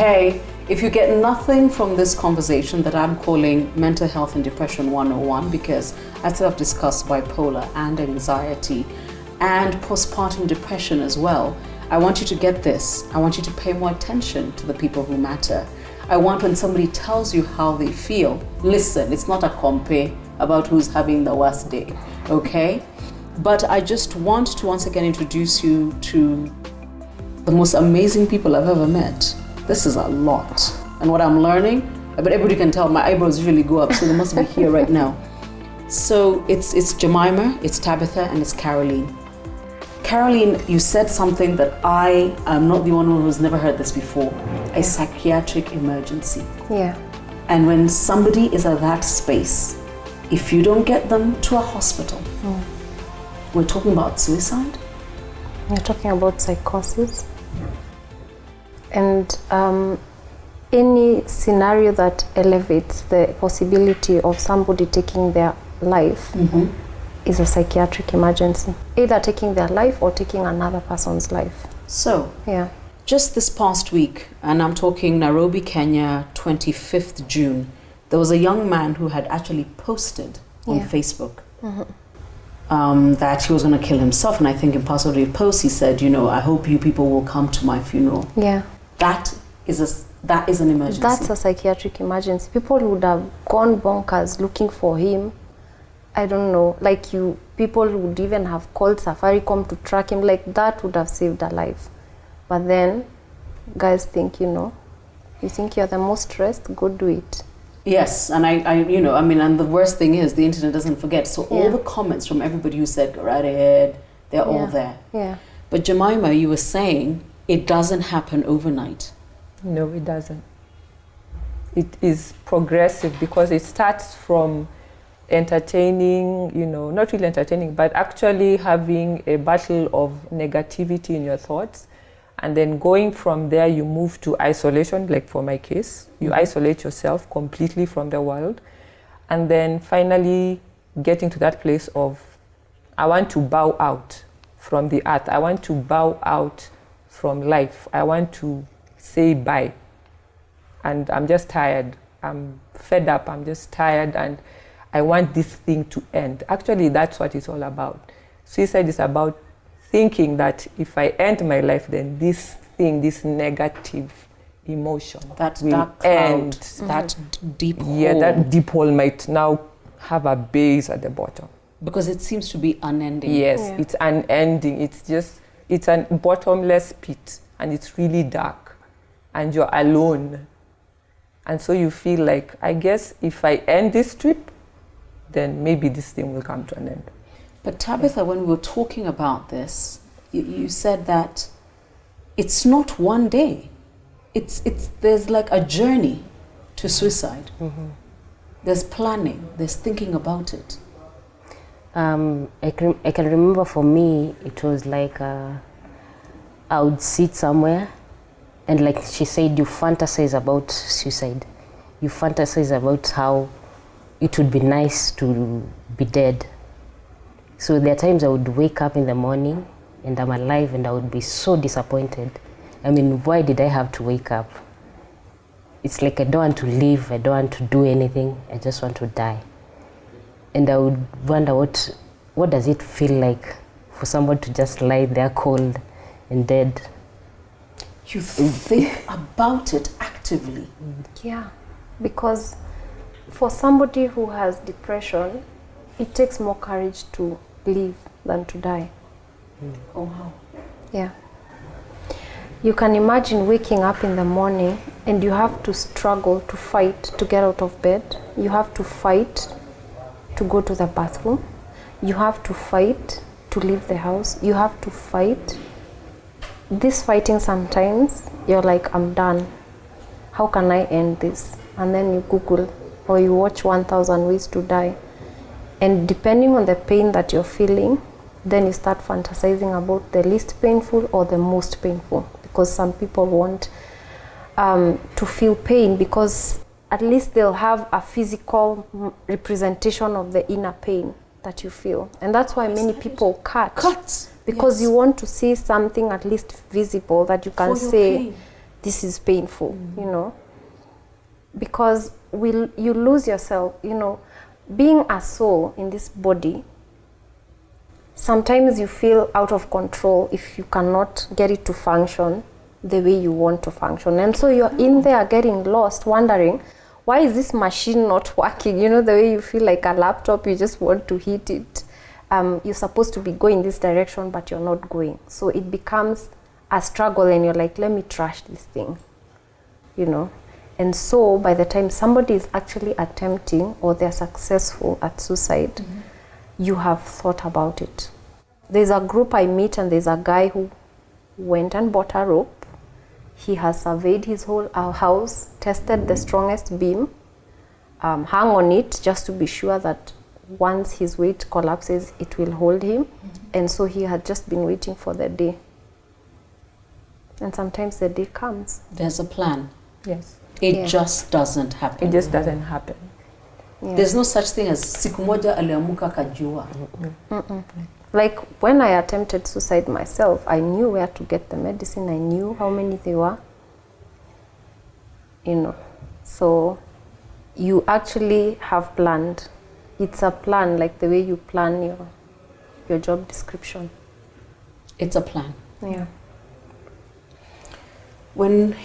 hey, if you get nothing from this conversation that I'm calling Mental Health and Depression 101, because I still have discussed bipolar and anxiety and postpartum depression as well, I want you to get this. I want you to pay more attention to the people who matter. I want when somebody tells you how they feel, listen, it's not a compare about who's having the worst day, okay? But I just want to once again introduce you to the most amazing people I've ever met. This is a lot. And what I'm learning, but everybody can tell my eyebrows usually go up, so they must be here right now. So it's Jemima, it's Tabitha, and it's Caroline. Caroline, you said something that I am not the one who's never heard this before, a psychiatric emergency. Yeah. And when somebody is at that space, if you don't get them to a hospital, we're talking about suicide? You're talking about psychosis. And any scenario that elevates the possibility of somebody taking their life is a psychiatric emergency. Either taking their life or taking another person's life. So, yeah. Just this past week, and I'm talking Nairobi, Kenya, 25th June, there was a young man who had actually posted on Facebook that he was going to kill himself. And I think in part of the post he said, I hope you people will come to my funeral. Yeah. That is an emergency. That's a psychiatric emergency. People would have gone bonkers looking for him. I don't know, people would even have called Safaricom to track him. That would have saved a life. But then, guys think, you think you're the most stressed, go do it. Yes, and and the worst thing is the internet doesn't forget. So all the comments from everybody who said, go right ahead, they're all there. Yeah. But Jemima, you were saying it doesn't happen overnight. No, it doesn't. It is progressive because it starts from entertaining, not really entertaining, but actually having a battle of negativity in your thoughts. And then going from there, you move to isolation, like for my case. You isolate yourself completely from the world. And then finally getting to that place of, I want to bow out from the earth. I want to bow out from life. I want to say bye. And I'm just tired. I'm fed up. I'm just tired. And I want this thing to end. Actually, that's what it's all about. Suicide is about thinking that if I end my life, then this thing, this negative emotion, that will dark cloud, end. That deep hole. Yeah, that deep hole might now have a base at the bottom. Because it seems to be unending. Yes, it's unending. It's a bottomless pit, and it's really dark, and you're alone. And so you feel like, I guess if I end this trip, then maybe this thing will come to an end. But Tabitha, when we were talking about this, you said that it's not one day. There's like a journey to suicide. There's planning, there's thinking about it. I can remember for me, it was like I would sit somewhere and like she said, you fantasize about suicide. You fantasize about how it would be nice to be dead. So there are times I would wake up in the morning and I'm alive and I would be so disappointed. I mean, why did I have to wake up? It's like I don't want to live, I don't want to do anything, I just want to die. And I would wonder what does it feel like for someone to just lie there cold and dead? You think about it actively. Yeah, because for somebody who has depression, it takes more courage to live than to die. Oh, wow. Yeah. You can imagine waking up in the morning and you have to struggle to fight to get out of bed. You have to fight to go to the bathroom. You have to fight to leave the house. You have to fight. This fighting sometimes, you're like, I'm done. How can I end this? And then you Google or you watch 1,000 Ways to Die. And depending on the pain that you're feeling, then you start fantasizing about the least painful or the most painful. Because some people want to feel pain because at least they'll have a physical representation of the inner pain that you feel. And that's why many people cut. Cut. Because you want to see something at least visible that you can say, this is painful, you know, because you lose yourself, you know, being a soul in this body. Sometimes you feel out of control if you cannot get it to function the way you want to function. And so you're in there getting lost, wondering, why is this machine not working? You know, the way you feel like a laptop, you just want to hit it. You're supposed to be going this direction, but you're not going. So it becomes a struggle and you're like, let me trash this thing, you know. And so by the time somebody is actually attempting or they're successful at suicide, you have thought about it. There's a group I meet and there's a guy who went and bought a rope. He has surveyed his whole house, tested the strongest beam, hung on it just to be sure that once his weight collapses, it will hold him. And so he had just been waiting for the day. And sometimes the day comes. There's a plan. Yes. It just doesn't happen. It just doesn't happen. Yeah. There's no such thing as siku moja aliamuka kajua. Like when I attempted suicide myself, I knew where to get the medicine. I knew how many they were. You know, so you actually have planned. It's a plan, like the way you plan your job description. It's a plan. Yeah. When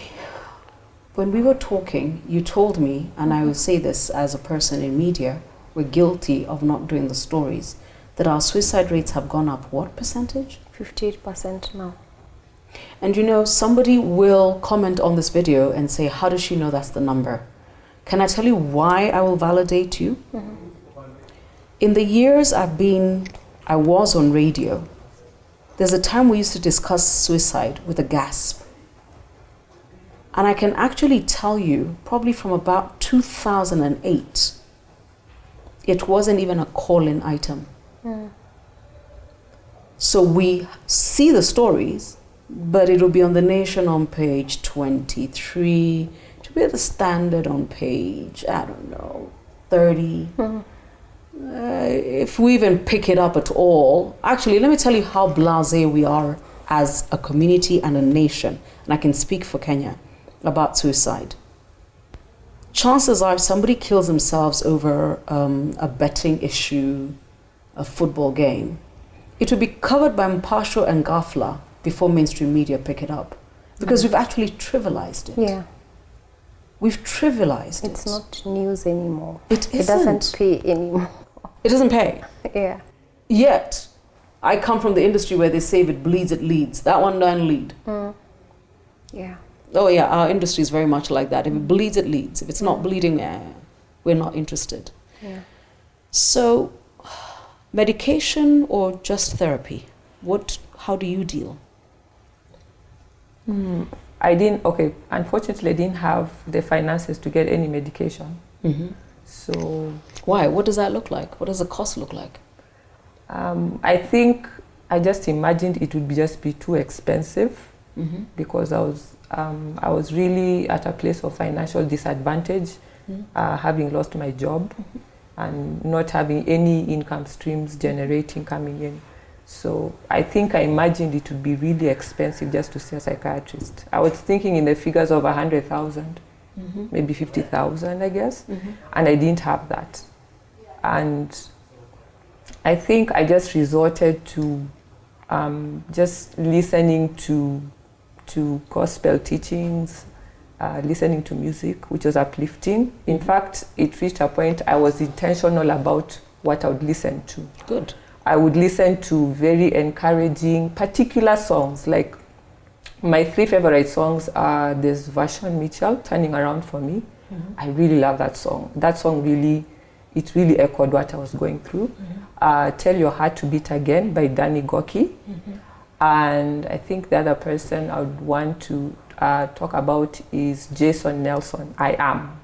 we were talking, you told me, and I will say this as a person in media, we're guilty of not doing the stories, that our suicide rates have gone up what percentage? 58% now. And you know, somebody will comment on this video and say, how does she know that's the number? Can I tell you why I will validate you? In the years I was on radio, there's a time we used to discuss suicide with a gasp. And I can actually tell you, probably from about 2008, it wasn't even a call-in item. So we see the stories, but it'll be on The Nation on page 23, to be at the Standard on page, I don't know, 30. If we even pick it up at all. Actually, let me tell you how blasé we are as a community and a nation, and I can speak for Kenya about suicide. Chances are, if somebody kills themselves over a betting issue, a football game, it will be covered by Mpasho and Ghafla before mainstream media pick it up, because we've actually trivialized it. Yeah. We've trivialized it. It's not news anymore. It isn't. It doesn't pay anymore. It doesn't pay. Yeah. Yet, I come from the industry where they say if it bleeds, it leads. That one doesn't lead. Yeah. Oh yeah, our industry is very much like that. If it bleeds, it leads. If it's not bleeding, we're not interested. Yeah. So, medication or just therapy? How do you deal? Unfortunately, I didn't have the finances to get any medication. So why? What does that look like? What does the cost look like? I think I just imagined it would just be too expensive, because I was really at a place of financial disadvantage, having lost my job and not having any income streams coming in. So I think I imagined it would be really expensive just to see a psychiatrist. I was thinking in the figures of 100,000, maybe 50,000, I guess, and I didn't have that. And I think I just resorted to just listening to gospel teachings, listening to music, which was uplifting. In fact, it reached a point I was intentional about what I would listen to. Good. I would listen to very encouraging, particular songs. Like my 3 favorite songs are this Vashon Mitchell, Turning Around for Me. I really love that song. That song really echoed what I was going through. Tell Your Heart to Beat Again by Danny Goki. And I think the other person I would want to talk about is Jason Nelson, I Am.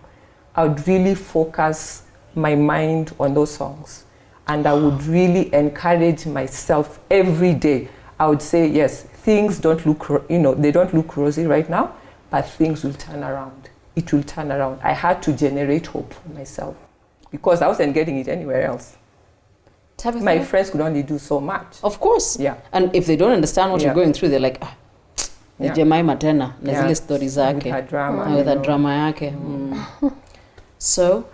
I would really focus my mind on those songs. And I would really encourage myself every day. I would say, yes, things don't look, they don't look rosy right now, but things will turn around. It will turn around. I had to generate hope for myself because I wasn't getting it anywhere else. My friends could only do so much. Of course. Yeah. And if they don't understand what you're going through, they're like, Yeah. Jemima tena na Yeah. zile story zake With her drama. with her drama yake. So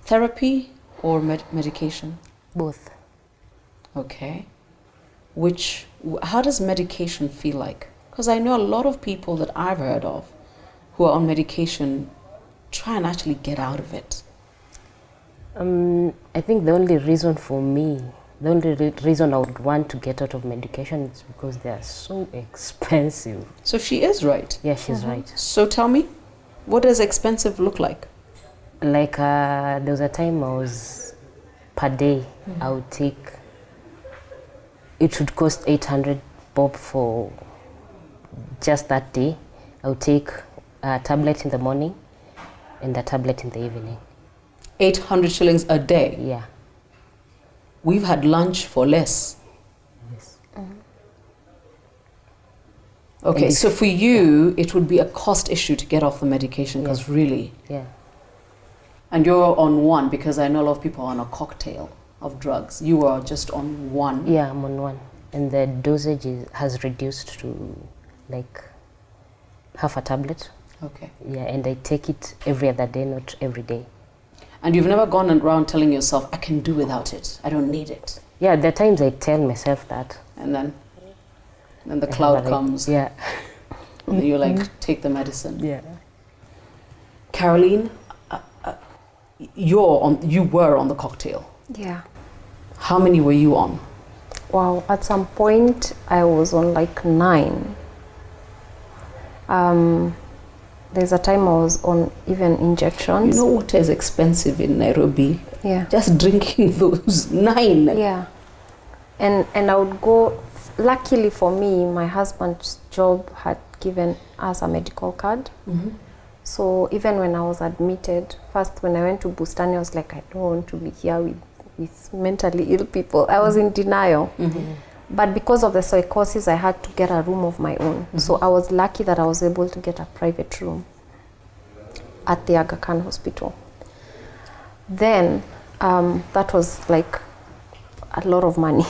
therapy or medication? Both. Okay. How does medication feel like? Because I know a lot of people that I've heard of who are on medication try and actually get out of it. I think the only reason for me, the only reason I would want to get out of medication is because they are so expensive. So she is right. Yeah, she's right. So tell me, what does expensive look like? Like there was a time I was per day, I would take, it would cost 800 bob for just that day. I would take a tablet in the morning and a tablet in the evening. 800 shillings a day. Yeah. We've had lunch for less. Yes. Okay, And so for you, it would be a cost issue to get off the medication because really, Yeah. and you're on one because I know a lot of people are on a cocktail of drugs. You are just on one. Yeah, I'm on one. And the dosage has reduced to like half a tablet. Okay. Yeah, and I take it every other day, not every day. And you've never gone around telling yourself, I can do without it. I don't need it. Yeah, there are times I tell myself that. And then the cloud But comes. Yeah. And then you like, take the medicine. Yeah. Caroline, you were on the cocktail. Yeah. How many were you on? Wow, at some point I was on like 9. There's a time I was on even injections. You know water is expensive in Nairobi. Yeah. Just drinking those 9. Yeah. And I would go, luckily for me, my husband's job had given us a medical card. So even when I was admitted, first when I went to Bustani, I was like, I don't want to be here with mentally ill people. I was in denial. But because of the psychosis, I had to get a room of my own. So I was lucky that I was able to get a private room at the Aga Khan Hospital. Then that was like a lot of money.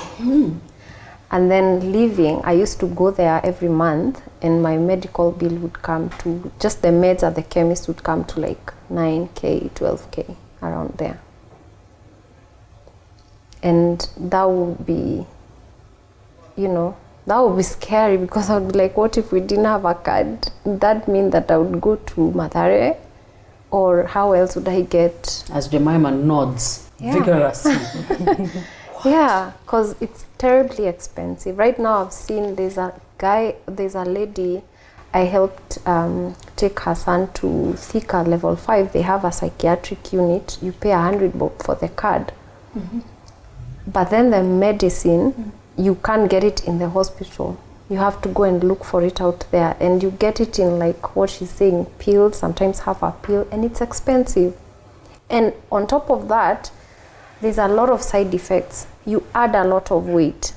And then leaving, I used to go there every month and my medical bill would come to, just the meds at the chemist would come to like 9K, 12K, around there. And that would be, that would be scary because I would be like, what if we didn't have a card? That mean that I would go to Mathare, or how else would I get? As Jemima nods vigorously. Yeah, because it's terribly expensive. Right now I've seen there's a lady, I helped take her son to Thika level 5. They have a psychiatric unit. You pay 100 bob for the card. But then the medicine, you can't get it in the hospital. You have to go and look for it out there. And you get it in like what she's saying, pills, sometimes half a pill, and it's expensive. And on top of that, there's a lot of side effects. You add a lot of weight.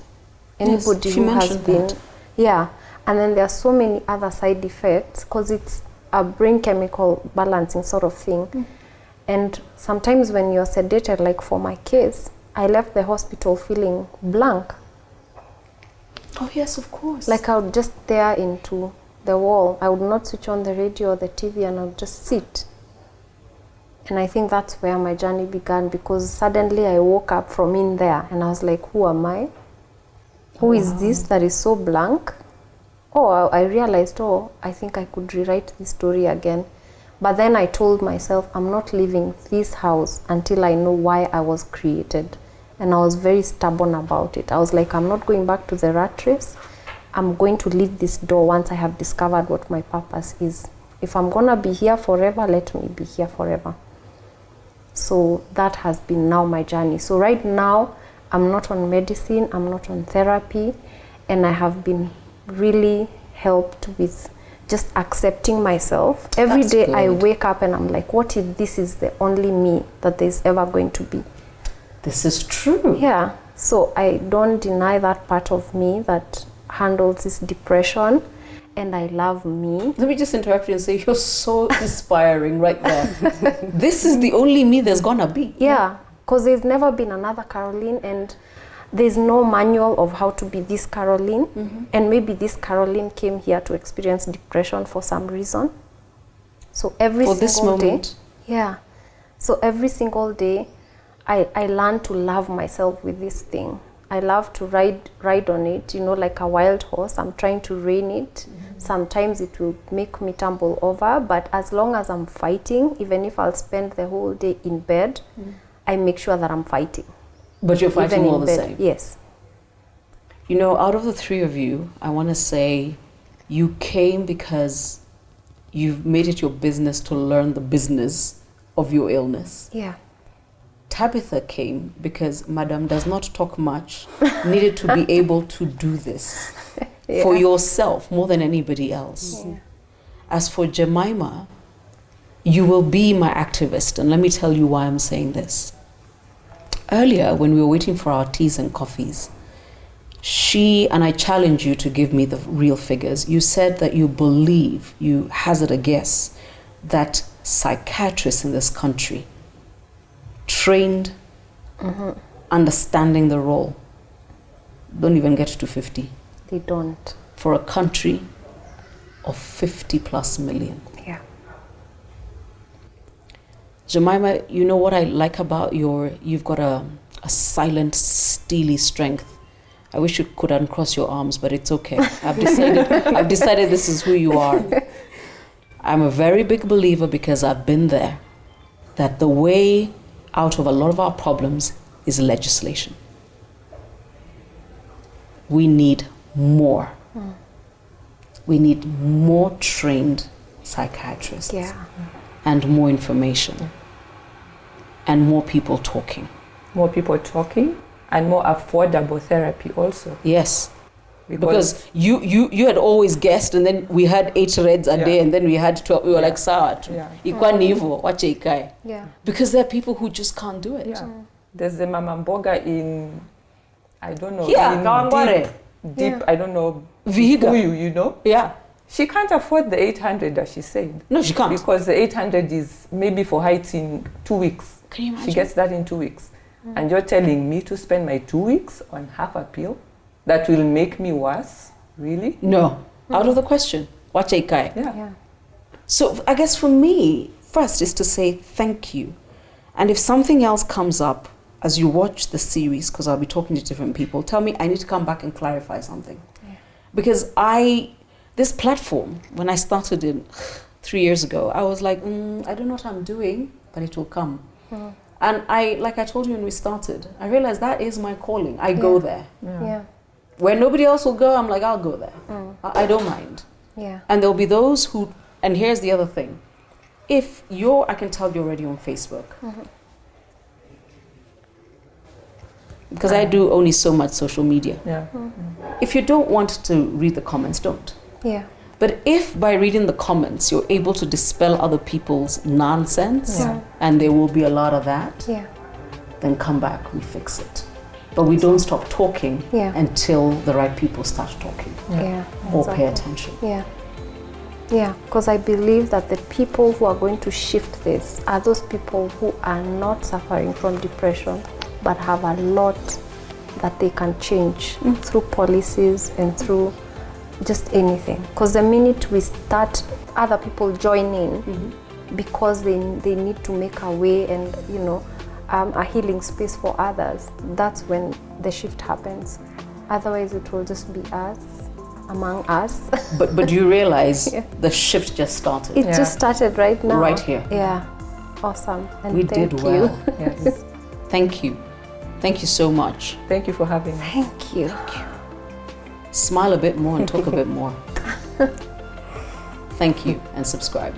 Anybody she who has mentioned been, that. yeah. And then there are so many other side effects because it's a brain chemical balancing sort of thing. And sometimes when you're sedated, like for my case, I left the hospital feeling blank. Oh yes, of course. Like I would just stare into the wall. I would not switch on the radio or the TV, and I would just sit. And I think that's where my journey began, because suddenly I woke up from in there and I was like, who am I? Who is this that is so blank? Oh, I realized, I think I could rewrite this story again. But then I told myself, I'm not leaving this house until I know why I was created. And I was very stubborn about it. I was like, I'm not going back to the rat race. I'm going to leave this door once I have discovered what my purpose is. If I'm gonna be here forever, let me be here forever. So that has been now my journey. So right now, I'm not on medicine, I'm not on therapy, and I have been really helped with just accepting myself. Every That's day good. I wake up and I'm like, what if this is the only me that there's ever going to be? This is true. Yeah, so I don't deny that part of me that handles this depression, and I love me. Let me just interrupt you and say you're so inspiring right there. This is the only me there's gonna be. Yeah, because there's never been another Caroline, and there's no manual of how to be this Caroline, and maybe this Caroline came here to experience depression for some reason. So every For single this moment. day, yeah. So every single day, I learn to love myself with this thing. I love to ride on it, like a wild horse. I'm trying to rein it. Sometimes it will make me tumble over, but as long as I'm fighting, even if I'll spend the whole day in bed, I make sure that I'm fighting. But you're fighting Even all in the bed, same. yes. Out of the three of you, I want to say you came because you've made it your business to learn the business of your illness. Yeah. Tabitha came because Madam does not talk much, needed to be able to do this for yourself more than anybody else. Yeah. As for Jemima, you will be my activist, and let me tell you why I'm saying this. Earlier, when we were waiting for our teas and coffees, and I challenge you to give me the real figures, you said that you believe, you hazard a guess, that psychiatrists in this country, trained, understanding the role, don't even get to 50. They don't. For a country of 50 plus million. Yeah. Jemima, you know what I like about you've got a silent, steely strength. I wish you could uncross your arms, but it's okay. I've decided this is who you are. I'm a very big believer, because I've been there, that the way out of a lot of our problems is legislation. We need more. We need more trained psychiatrists. Yeah. And more information. And more people talking. More people talking, and more affordable therapy also. Yes. Because you had always guessed, and then we had 8 reds a day, and then we had 12. We were like, sawa tu. Ikwa nivo, wache ikae. Yeah. Because there are people who just can't do it. Yeah. There's the Mama Mboga in, I don't know, Yeah, in Kawangware. deep, I don't know, Vihiga. Kikuyu, Yeah. She can't afford the 800 that she said. No, she can't. Because the 800 is maybe for heights in 2 weeks. Can you imagine? She gets that in 2 weeks. And you're telling me to spend my 2 weeks on half a pill? That will make me worse? Really? No. Out of the question. Wache ikae. Yeah. So I guess for me, first is to say thank you. And if something else comes up as you watch the series, because I'll be talking to different people, tell me I need to come back and clarify something. Yeah. Because this platform, when I started it 3 years ago, I was like, I don't know what I'm doing, but it will come. And like I told you when we started, I realized that is my calling. I go there. Yeah. Where nobody else will go, I'm like, I'll go there. I don't mind. Yeah. And there'll be those who, and here's the other thing. If I can tell you're already on Facebook. Because I do only so much social media. Yeah. If you don't want to read the comments, don't. Yeah. But if by reading the comments, you're able to dispel other people's nonsense, and there will be a lot of that, then come back, we fix it. But we don't stop talking until the right people start talking or pay attention. Yeah. Yeah, because I believe that the people who are going to shift this are those people who are not suffering from depression, but have a lot that they can change through policies and through just anything. Because the minute we start other people join in, because they need to make a way and a healing space for others, that's when the shift happens. Otherwise it will just be us among us. But you realize the shift just started. It just started right now. Right here. Yeah. Awesome. And We thank did you. well. Yes. Thank you. Thank you so much. Thank you for having me. Thank you. Smile a bit more and talk a bit more. Thank you, and subscribe.